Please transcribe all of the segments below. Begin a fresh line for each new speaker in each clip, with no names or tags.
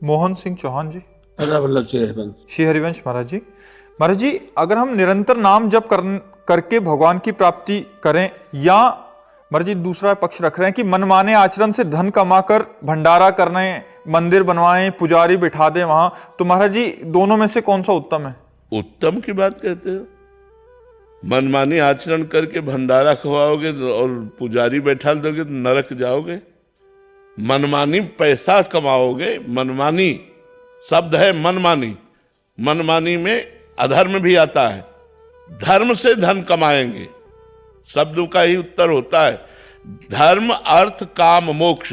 मोहन सिंह चौहान जी।
राजा वल्लभ श्री हरिवंश।
श्री हरिवंश महाराज जी। महाराज जी, अगर हम निरंतर नाम जप करके भगवान की प्राप्ति करें, या महाराज जी दूसरा पक्ष रख रहे हैं कि मनमाने आचरण से धन कमाकर भंडारा करने, मंदिर बनवाएं, पुजारी बिठा दें वहां, तो महाराज जी दोनों में से कौन सा उत्तम है?
उत्तम की बात कहते हो? मनमानी आचरण करके भंडारा खवाओगे और पुजारी बैठा दोगे तो नरक जाओगे। मनमानी पैसा कमाओगे, मनमानी शब्द है मनमानी, मनमानी में अधर्म भी आता है। धर्म से धन कमाएंगे, शब्द का ही उत्तर होता है। धर्म अर्थ काम मोक्ष,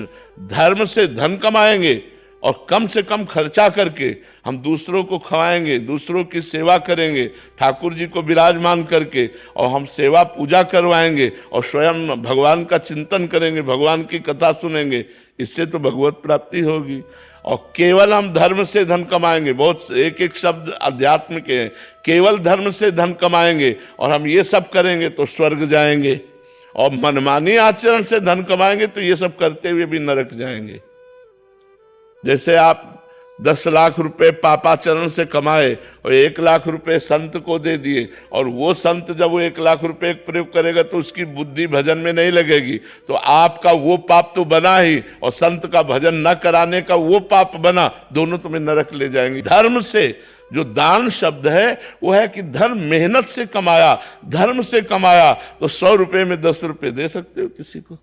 धर्म से धन कमाएंगे और कम से कम खर्चा करके हम दूसरों को खवाएंगे, दूसरों की सेवा करेंगे, ठाकुर जी को विराजमान करके, और हम सेवा पूजा करवाएंगे और स्वयं भगवान का चिंतन करेंगे, भगवान की कथा सुनेंगे। इससे तो भगवत प्राप्ति होगी। और केवल हम धर्म से धन कमाएंगे, बहुत एक एक शब्द अध्यात्म के हैं, केवल धर्म से धन कमाएंगे और हम ये सब करेंगे तो स्वर्ग जाएंगे, और मनमानी आचरण से धन कमाएंगे तो ये सब करते हुए भी नरक जाएंगे। जैसे आप 10 लाख रुपए पापाचरण से कमाए और 1 लाख रुपए संत को दे दिए, और वो संत जब वो 1 लाख रुपए प्रयोग करेगा तो उसकी बुद्धि भजन में नहीं लगेगी, तो आपका वो पाप तो बना ही, और संत का भजन न कराने का वो पाप बना, दोनों तुम्हें नरक ले जाएंगे। धर्म से जो दान शब्द है वो है कि धन मेहनत से कमाया, धर्म से कमाया, तो 100 रुपए में 10 रुपए दे सकते हो किसी को,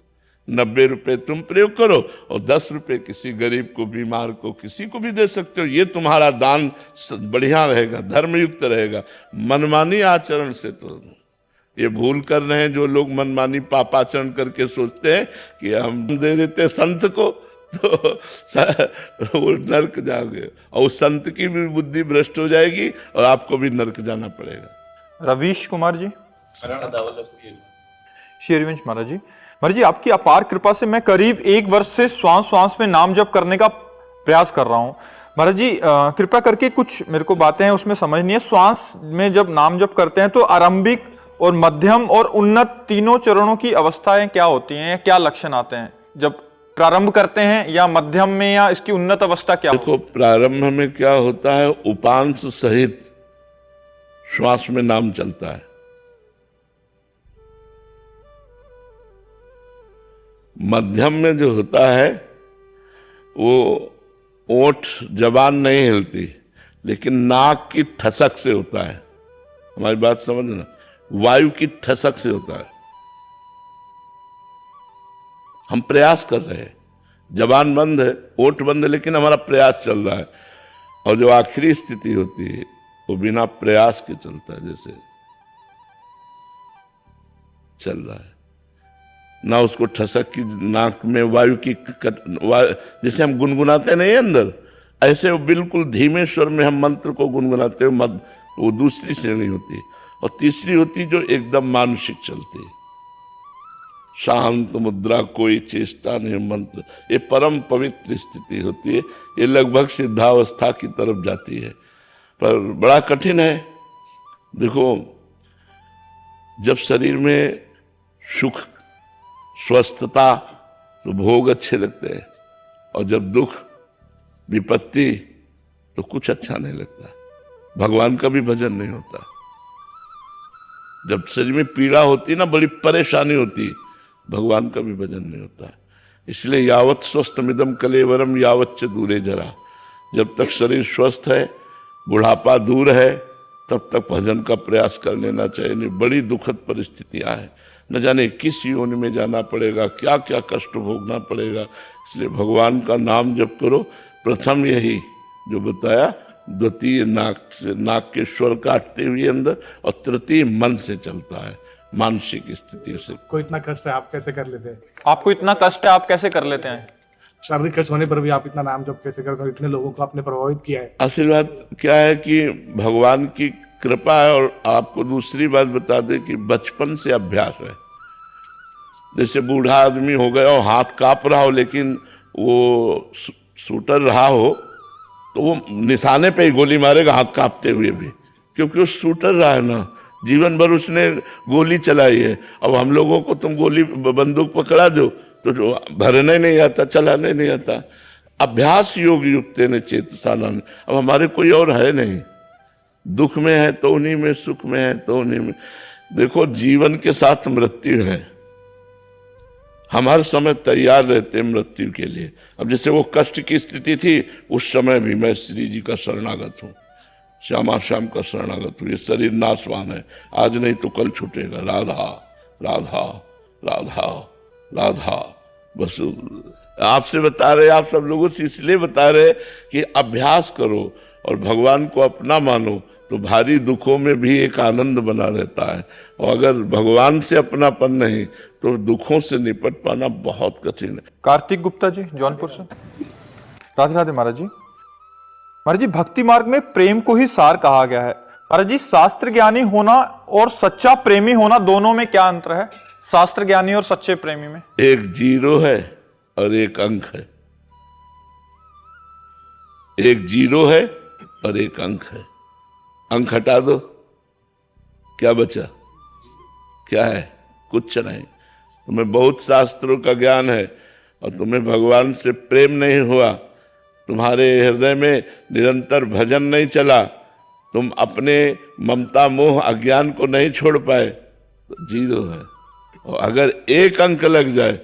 90 रुपए तुम प्रयोग करो और 10 रुपए किसी गरीब को, बीमार को, किसी को भी दे सकते हो। ये तुम्हारा दान बढ़िया रहेगा, धर्मयुक्त रहेगा। मनमानी आचरण से तो ये भूल कर रहे हैं जो लोग मनमानी पापाचरण करके सोचते हैं कि हम दे देते संत को तो वो नरक जाओगे, और उस संत की भी बुद्धि भ्रष्ट हो जाएगी और आपको भी नरक जाना पड़ेगा।
रवीश कुमार जी। श्री हरिवंश महाराज जी। महाराज जी, आपकी अपार कृपा से मैं करीब 1 वर्ष से श्वास श्वास में नाम जप करने का प्रयास कर रहा हूँ। महाराज जी कृपा करके कुछ मेरे को बातें हैं उसमें समझनी है। श्वास में जब नाम जप करते हैं तो आरंभिक और मध्यम और उन्नत तीनों चरणों की अवस्थाएं क्या होती हैं, क्या लक्षण आते हैं जब प्रारंभ करते हैं, या मध्यम में, या इसकी उन्नत अवस्था क्या?
देखो, प्रारंभ में क्या होता है, उपांश सहित श्वास में नाम चलता है। मध्यम में जो होता है वो ओठ जबान नहीं हिलती, लेकिन नाक की ठसक से होता है। हमारी बात समझना, वायु की ठसक से होता है। हम प्रयास कर रहे हैं, जबान बंद है, ओठ बंद है, लेकिन हमारा प्रयास चल रहा है। और जो आखिरी स्थिति होती है वो बिना प्रयास के चलता है, जैसे चल रहा है ना, उसको ठसक की, नाक में वायु की जैसे हम गुनगुनाते नहीं अंदर, ऐसे वो बिल्कुल धीमे स्वर में हम मंत्र को गुनगुनाते हो, वो दूसरी श्रेणी होती है। और तीसरी होती जो एकदम मानसिक चलती है, शांत मुद्रा, कोई चेष्टा नहीं, मंत्र, ये परम पवित्र स्थिति होती है। ये लगभग सिद्धावस्था की तरफ जाती है, पर बड़ा कठिन है। देखो, जब शरीर में सुख, स्वस्थता, तो भोग अच्छे लगते हैं, और जब दुख, विपत्ति, तो कुछ अच्छा नहीं लगता, भगवान का भी भजन नहीं होता। जब शरीर में पीड़ा होती ना, बड़ी परेशानी होती, भगवान का भी भजन नहीं होता। इसलिए यावत स्वस्थमिदम कलेवरम यावत च दूरे जरा, जब तक शरीर स्वस्थ है, बुढ़ापा दूर है, तब तक भजन का प्रयास कर लेना चाहिए। नहीं, बड़ी दुखद परिस्थितियां हैं, न जाने किस योनि में जाना पड़ेगा, क्या क्या कष्ट भोगना पड़ेगा। इसलिए भगवान का नाम जप करो। प्रथम यही जो बताया, द्वितीय नाक के स्वर काटते हुए अंदर, और तृतीय मन से चलता है, मानसिक स्थिति से।
आपको इतना कष्ट है, आप कैसे कर लेते हैं?
आपको इतना कष्ट है, आप कैसे कर लेते हैं?
शारीरिक कष्ट होने पर भी आप इतना नाम जप कैसे करते हो? इतने लोगों को आपने प्रभावित किया है।
असल बात क्या है कि भगवान की कृपा है। और आपको दूसरी बात बता दें कि बचपन से अभ्यास है। जैसे बूढ़ा आदमी हो गया और हाथ कांप रहा हो, लेकिन वो शूटर रहा हो, तो वो निशाने पे ही गोली मारेगा, हाथ कांपते हुए भी, क्योंकि वो शूटर रहा है ना, जीवन भर उसने गोली चलाई है। अब हम लोगों को तुम गोली, बंदूक पकड़ा दो तो जो भरने नहीं आता, चलाने नहीं आता। अभ्यास योग युक्तेन चेतसानंद। अब हमारे कोई और है नहीं, दुख में है तो उन्हीं में, सुख में है तो उन्हीं में। देखो जीवन के साथ मृत्यु है, हम हर समय तैयार रहते हैं मृत्यु के लिए। अब जैसे वो कष्ट की स्थिति थी, उस समय भी मैं श्री जी का शरणागत हूँ, श्यामा श्याम का शरणागत हूँ। ये शरीर नाशवान है, आज नहीं तो कल छूटेगा। राधा राधा राधा राधा। बस आपसे बता रहे, आप सब लोगों से इसलिए बता रहे कि अभ्यास करो और भगवान को अपना मानो, तो भारी दुखों में भी एक आनंद बना रहता है। और अगर भगवान से अपनापन नहीं तो दुखों से निपट पाना बहुत कठिन है।
कार्तिक गुप्ता जी जौनपुर से। राधे राधे महाराज जी। महाराज जी, भक्ति मार्ग में प्रेम को ही सार कहा गया है। महाराज जी, शास्त्र ज्ञानी होना और सच्चा प्रेमी होना, दोनों में क्या अंतर है? शास्त्र ज्ञानी और सच्चे प्रेमी में
एक जीरो है और एक अंक है। एक जीरो है और एक अंक है। अंक हटा दो, क्या बचा? क्या है? कुछ नहीं। तुम्हें बहुत शास्त्रों का ज्ञान है और तुम्हें भगवान से प्रेम नहीं हुआ, तुम्हारे हृदय में निरंतर भजन नहीं चला, तुम अपने ममता मोह अज्ञान को नहीं छोड़ पाए, तो जीरो है। और अगर एक अंक लग जाए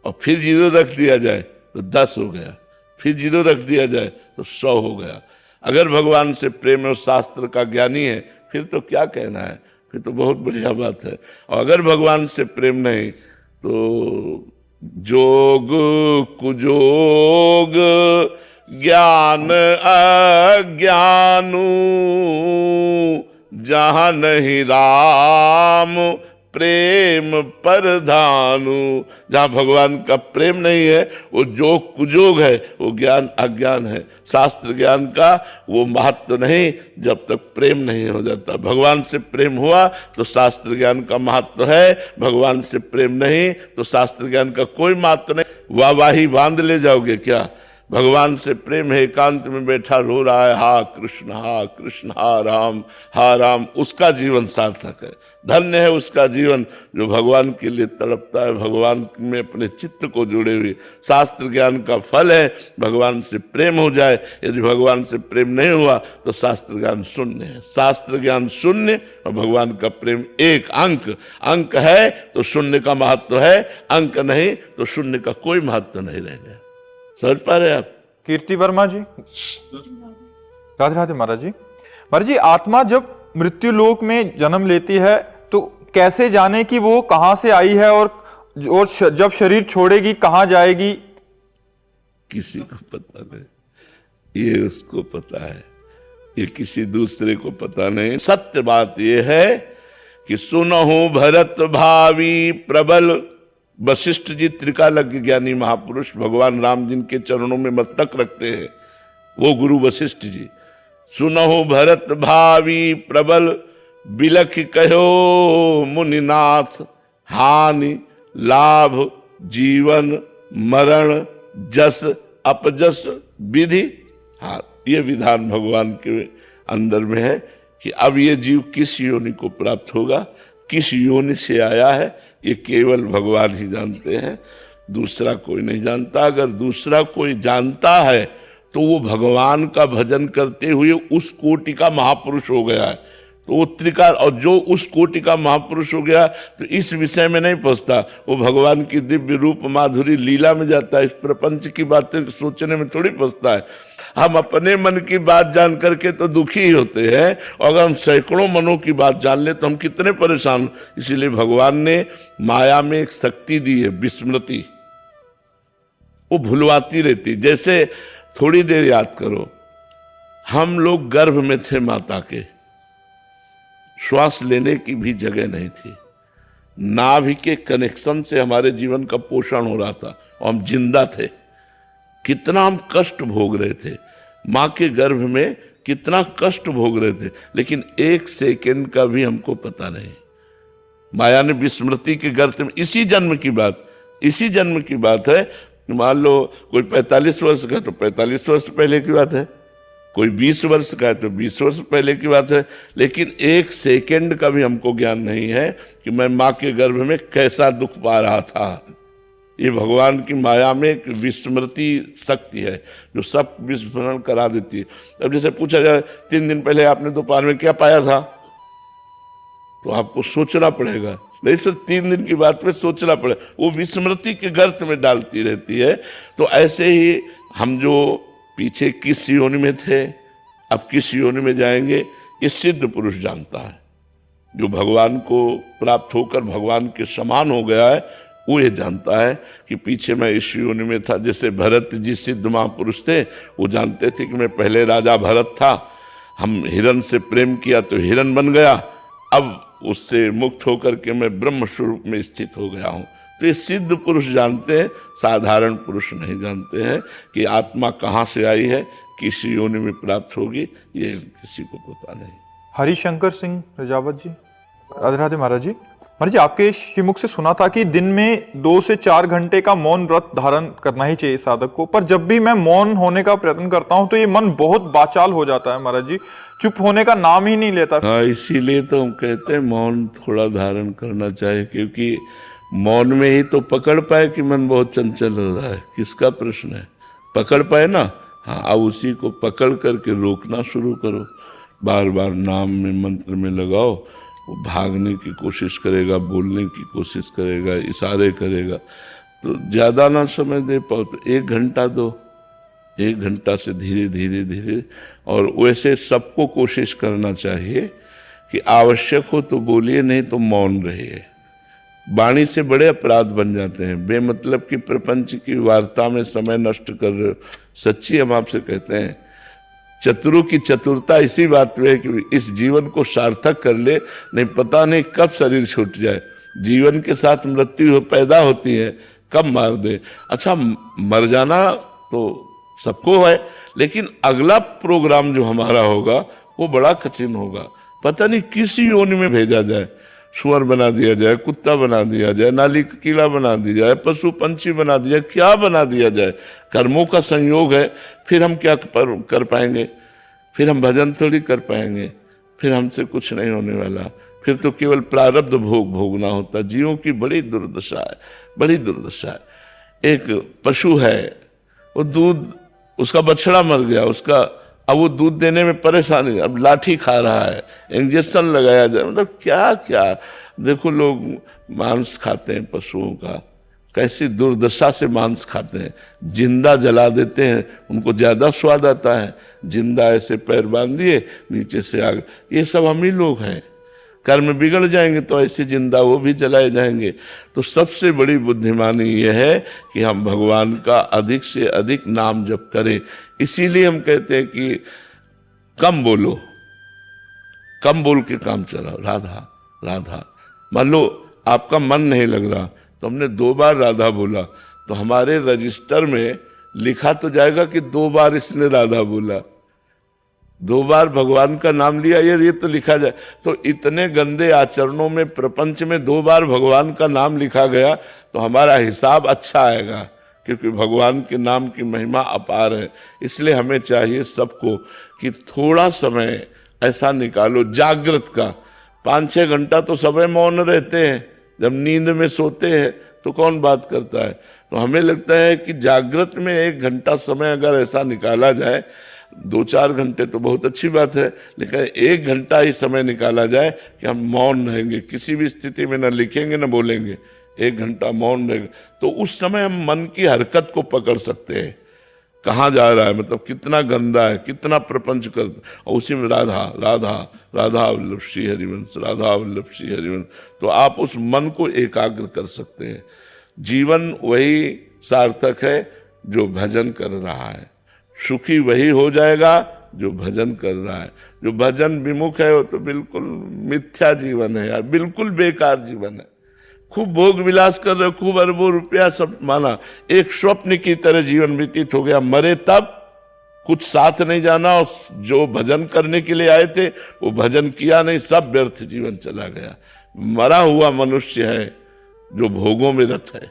और फिर जीरो रख दिया जाए तो 10 हो गया, फिर जीरो रख दिया जाए तो 100 हो गया। अगर भगवान से प्रेम और शास्त्र का ज्ञानी है फिर तो क्या कहना है, फिर तो बहुत बढ़िया बात है। और अगर भगवान से प्रेम नहीं तो जोग कुजोग ज्ञान अज्ञानू जहां नहीं राम प्रेम परधानु। जहां भगवान का प्रेम नहीं है वो जोग कुजोग है, वो ज्ञान अज्ञान है। शास्त्र ज्ञान का वो महत्व नहीं जब तक प्रेम नहीं हो जाता। भगवान से प्रेम हुआ तो शास्त्र ज्ञान का महत्व है, भगवान से प्रेम नहीं तो शास्त्र ज्ञान का कोई महत्व नहीं। वाहवाही बांध ले जाओगे क्या? भगवान से प्रेम है, एकांत में बैठा रो रहा है, हा कृष्ण हा राम, उसका जीवन सार्थक है। धन्य है उसका जीवन जो भगवान के लिए तड़पता है, भगवान में अपने चित्त को जुड़े हुए। शास्त्र ज्ञान का फल है भगवान से प्रेम हो जाए। यदि भगवान से प्रेम नहीं हुआ तो शास्त्र ज्ञान शून्य है। शास्त्र ज्ञान शून्य और भगवान का प्रेम एक। अंक है तो शून्य का महत्व है, अंक नहीं तो शून्य का कोई महत्व नहीं रह गया। समझ पा रहे आप?
कीर्ति वर्मा जी। राधे राधे महाराज जी। महाराज जी, आत्मा जब मृत्यु लोक में जन्म लेती है तो कैसे जाने कि वो कहां से आई है और जब शरीर छोड़ेगी कहां जाएगी?
किसी को पता नहीं, ये उसको पता है, ये किसी दूसरे को पता नहीं। सत्य बात ये है कि सुनहु भरत भावी प्रबल। वशिष्ठ जी त्रिकालज्ञ ज्ञानी महापुरुष, भगवान राम जिनके चरणों में मस्तक रखते हैं, वो गुरु वशिष्ठ जी। सुनहु भरत भावी प्रबल बिलख कहो मुनिनाथ, हानि लाभ जीवन मरण जस अपजस विधि। हाँ, ये विधान भगवान के अंदर में है कि अब ये जीव किस योनि को प्राप्त होगा, किस योनि से आया है, ये केवल भगवान ही जानते हैं, दूसरा कोई नहीं जानता। अगर दूसरा कोई जानता है तो वो भगवान का भजन करते हुए उस कोटि का महापुरुष हो गया है। तो वो त्रिकाल, और जो उस कोटि का महापुरुष हो गया तो इस विषय में नहीं पहुंचता, वो भगवान की दिव्य रूप माधुरी लीला में जाता है। इस प्रपंच की बातें सोचने में थोड़ी पहुंचता है। हम अपने मन की बात जान करके तो दुखी ही होते हैं, और अगर हम सैकड़ों मनों की बात जान ले तो हम कितने परेशान। इसीलिए भगवान ने माया में एक शक्ति दी है, विस्मृति। वो भुलवाती रहती। जैसे थोड़ी देर याद करो, हम लोग गर्भ में थे माता के, श्वास लेने की भी जगह नहीं थी, नाभि के कनेक्शन से हमारे जीवन का पोषण हो रहा था और हम जिंदा थे। कितना हम कष्ट भोग रहे थे, माँ के गर्भ में कितना कष्ट भोग रहे थे, लेकिन एक सेकंड का भी हमको पता नहीं। माया ने विस्मृति के गर्त में, इसी जन्म की बात है। मान लो कोई 45 वर्ष का तो 45 वर्ष पहले की बात है, कोई 20 वर्ष का है तो 20 वर्ष पहले की बात है। लेकिन एक सेकंड का भी हमको ज्ञान नहीं है कि मैं माँ के गर्भ में कैसा दुख पा रहा था। ये भगवान की माया में एक विस्मृति शक्ति है जो सब विस्मरण करा देती है। अब जैसे पूछा जाए 3 दिन पहले आपने दोपहर में क्या पाया था, तो आपको सोचना पड़ेगा, नहीं सिर्फ 3 दिन की बात में सोचना पड़ेगा, वो विस्मृति के गर्त में डालती रहती है। तो ऐसे ही हम जो पीछे किस योनि में थे, अब किस योनि में जाएंगे, ये सिद्ध पुरुष जानता है। जो भगवान को प्राप्त होकर भगवान के समान हो गया है, वो ये जानता है कि पीछे मैं इस योनि में था। जैसे भरत जी सिद्ध महापुरुष थे, वो जानते थे कि मैं पहले राजा भरत था, हम हिरण से प्रेम किया तो हिरण बन गया, अब उससे मुक्त होकर के मैं ब्रह्म स्वरूप में स्थित हो गया हूँ। तो ये सिद्ध पुरुष जानते हैं, साधारण पुरुष नहीं जानते हैं कि आत्मा कहाँ से आई है, किस योनि में प्राप्त होगी, ये किसी को पता नहीं।
हरिशंकर सिंह रजावत जी, राधे राधे महाराज जी। महाराज जी, आपके श्रीमुख से सुना था कि दिन में 2 से 4 घंटे का मौन व्रत धारण करना ही चाहिए साधक को, पर जब भी मैं मौन होने का प्रयत्न करता हूं तो ये मन बहुत बाचाल हो जाता है महाराज जी, चुप होने का नाम ही नहीं लेता।
हाँ, इसीलिए तो हम कहते हैं मौन थोड़ा धारण करना चाहिए, क्योंकि मौन में ही तो पकड़ पाए कि मन बहुत चंचल हो रहा है। किसका प्रश्न है, पकड़ पाए ना। हाँ, अब उसी को पकड़ करके रोकना शुरू करो, बार बार नाम में मंत्र में लगाओ। वो भागने की कोशिश करेगा, बोलने की कोशिश करेगा, इशारे करेगा, तो ज़्यादा ना समय दे पाओ तो 1 घंटा दो, 1 घंटा से धीरे धीरे धीरे। और वैसे सबको कोशिश करना चाहिए कि आवश्यक हो तो बोलिए, नहीं तो मौन रहिए। वाणी से बड़े अपराध बन जाते हैं, बेमतलब की प्रपंच की वार्ता में समय नष्ट कर रहे हो। सच्ची हम आपसे कहते हैं, चतुरों की चतुरता इसी बात में है कि इस जीवन को सार्थक कर ले, नहीं पता नहीं कब शरीर छूट जाए। जीवन के साथ मृत्यु पैदा होती है, कब मार दे। अच्छा, मर जाना तो सबको है, लेकिन अगला प्रोग्राम जो हमारा होगा वो बड़ा कठिन होगा। पता नहीं किस योनि में भेजा जाए, सुअर बना दिया जाए, कुत्ता बना दिया जाए, नाली का कीड़ा बना दिया जाए, पशु पंछी बना दिया, क्या बना दिया जाए। कर्मों का संयोग है, फिर हम क्या कर पाएंगे, फिर हम भजन थोड़ी कर पाएंगे, फिर हमसे कुछ नहीं होने वाला, फिर तो केवल प्रारब्ध भोग भोगना होता। जीवों की बड़ी दुर्दशा है, बड़ी दुर्दशा है। एक पशु है, वो दूध, उसका बछड़ा मर गया, उसका अब वो दूध देने में परेशानी, अब लाठी खा रहा है, इंजेक्शन लगाया जाए, मतलब क्या क्या। देखो लोग मांस खाते हैं पशुओं का, कैसी दुर्दशा से मांस खाते हैं। जिंदा जला देते हैं, उनको ज़्यादा स्वाद आता है। जिंदा ऐसे पैर बांध दिए, नीचे से आग, ये सब हम ही लोग हैं। कर्म बिगड़ जाएंगे तो ऐसे जिंदा वो भी जलाए जाएंगे। तो सबसे बड़ी बुद्धिमानी यह है कि हम भगवान का अधिक से अधिक नाम जप करें। इसीलिए हम कहते हैं कि कम बोलो, कम बोल के काम चलाओ। राधा राधा, मान लो आपका मन नहीं लग रहा तो हमने 2 बार राधा बोला, तो हमारे रजिस्टर में लिखा तो जाएगा कि 2 बार इसने राधा बोला, 2 बार भगवान का नाम लिया, ये तो लिखा जाए। तो इतने गंदे आचरणों में प्रपंच में 2 बार भगवान का नाम लिखा गया तो हमारा हिसाब अच्छा आएगा, क्योंकि भगवान के नाम की महिमा अपार है। इसलिए हमें चाहिए सबको कि थोड़ा समय ऐसा निकालो जागृत का। 5-6 घंटा तो समय मौन रहते हैं, जब नींद में सोते हैं तो कौन बात करता है। तो हमें लगता है कि जागृत में 1 घंटा समय अगर ऐसा निकाला जाए, 2-4 घंटे तो बहुत अच्छी बात है, लेकिन 1 घंटा ही समय निकाला जाए कि हम मौन रहेंगे, किसी भी स्थिति में न लिखेंगे न बोलेंगे, 1 घंटा मौन रहेंगे, तो उस समय हम मन की हरकत को पकड़ सकते हैं। कहाँ जा रहा है, मतलब कितना गंदा है, कितना प्रपंच कर, और उसी में राधा राधा राधा वल्लभ श्री हरिवंश, राधा वल्लभ श्री हरिवंश। तो आप उस मन को एकाग्र कर सकते हैं। जीवन वही सार्थक है जो भजन कर रहा है, सुखी वही हो जाएगा जो भजन कर रहा है। जो भजन विमुख है वो तो बिल्कुल मिथ्या जीवन है यार, बिल्कुल बेकार जीवन है। खूब भोग विलास कर रहे, खूब अरबों रुपया सब माना, एक स्वप्न की तरह जीवन व्यतीत हो गया। मरे तब कुछ साथ नहीं जाना, और जो भजन करने के लिए आए थे वो भजन किया नहीं, सब व्यर्थ जीवन चला गया। मरा हुआ मनुष्य है जो भोगों में रत है,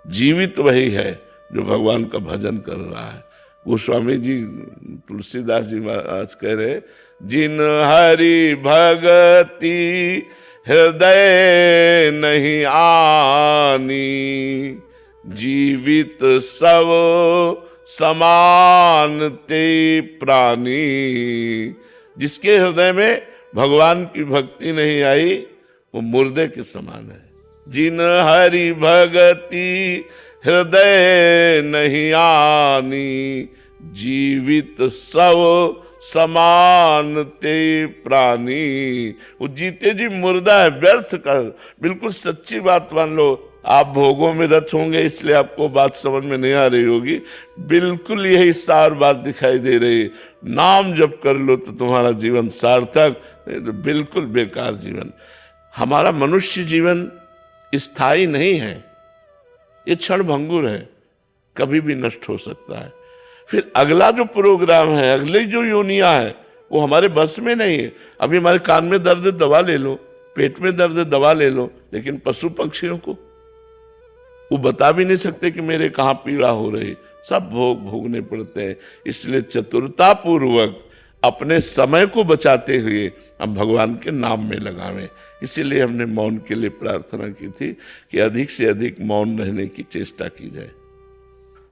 जीवित वही है जो भगवान का भजन कर रहा है। गोस्वामी जी, तुलसीदास जी महाराज कह रहे, जिन हरि भगति हृदय नहीं आनी, जीवित सब समान ते प्राणी। जिसके हृदय में भगवान की भक्ति नहीं आई वो मुर्दे के समान है। जिन हरि भगति हृदय नहीं आनी, जीवित सब समान ते प्राणी। वो जीते जी मुर्दा है, व्यर्थ का। बिल्कुल सच्ची बात मान लो। आप भोगों में रत होंगे इसलिए आपको बात समझ में नहीं आ रही होगी, बिल्कुल यही सार बात दिखाई दे रही है। नाम जप कर लो तो तुम्हारा जीवन सार्थक, नहीं तो बिल्कुल बेकार जीवन। हमारा मनुष्य जीवन स्थायी नहीं है, ये क्षण भंगुर है, कभी भी नष्ट हो सकता है। फिर अगला जो प्रोग्राम है, अगली जो योनिया है, वो हमारे बस में नहीं है। अभी हमारे कान में दर्द है दवा ले लो, पेट में दर्द है दवा ले लो, लेकिन पशु पक्षियों को वो बता भी नहीं सकते कि मेरे कहाँ पीड़ा हो रही। सब भोग भोगने पड़ते हैं। इसलिए चतुरता पूर्वक अपने समय को बचाते हुए हम भगवान के नाम में लगावें। इसीलिए हमने मौन के लिए प्रार्थना की थी कि अधिक से अधिक मौन रहने की चेष्टा की जाए।